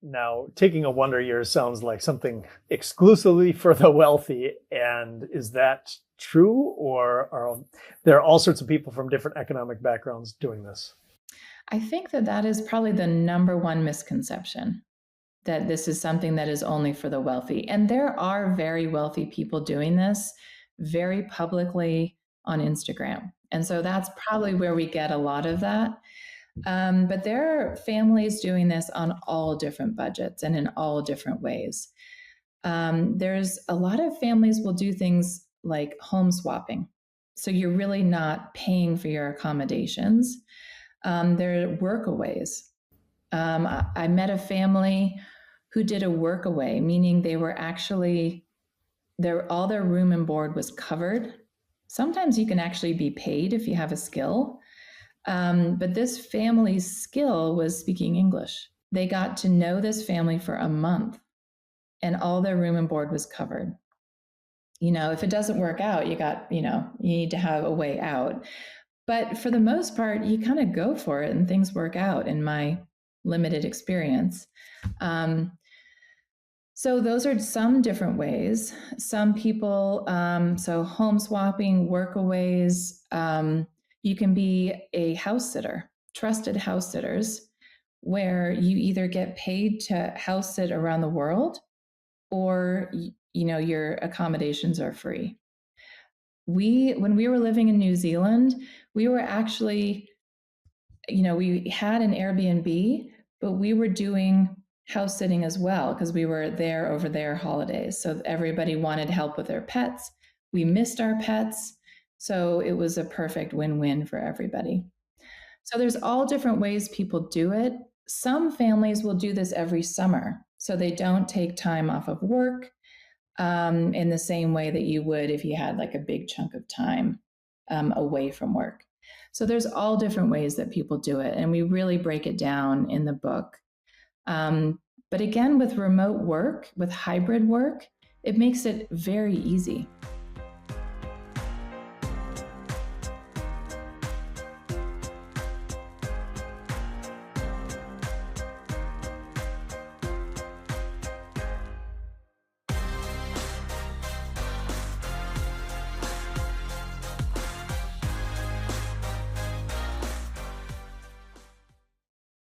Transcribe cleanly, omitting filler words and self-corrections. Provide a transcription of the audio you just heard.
Now, taking a wonder year sounds like something exclusively for the wealthy. And is that true, or are there all sorts of people from different economic backgrounds doing this? I think that that is probably the number one misconception, that this is something that is only for the wealthy. And there are very wealthy people doing this very publicly on Instagram. And so that's probably where we get a lot of that. But there are families doing this on all different budgets and in all different ways. There's a lot of families will do things like home swapping. So you're really not paying for your accommodations. There are workaways. I met a family who did a workaway, meaning they were actually all their room and board was covered. Sometimes you can actually be paid if you have a skill. But this family's skill was speaking English. They got to know this family for a month, and all their room and board was covered. If it doesn't work out, you need to have a way out. But for the most part, you kind of go for it and things work out in my limited experience. So those are some different ways. Some people, so home swapping, workaways, you can be a house sitter, trusted house sitters, where you either get paid to house sit around the world, or your accommodations are free. When we were living in New Zealand, we were actually, we had an Airbnb, but we were doing house sitting as well because we were there over their holidays. So everybody wanted help with their pets. We missed our pets. So it was a perfect win-win for everybody. So there's all different ways people do it. Some families will do this every summer. So they don't take time off of work in the same way that you would if you had like a big chunk of time away from work. So there's all different ways that people do it. And we really break it down in the book. But again, with remote work, with hybrid work, it makes it very easy.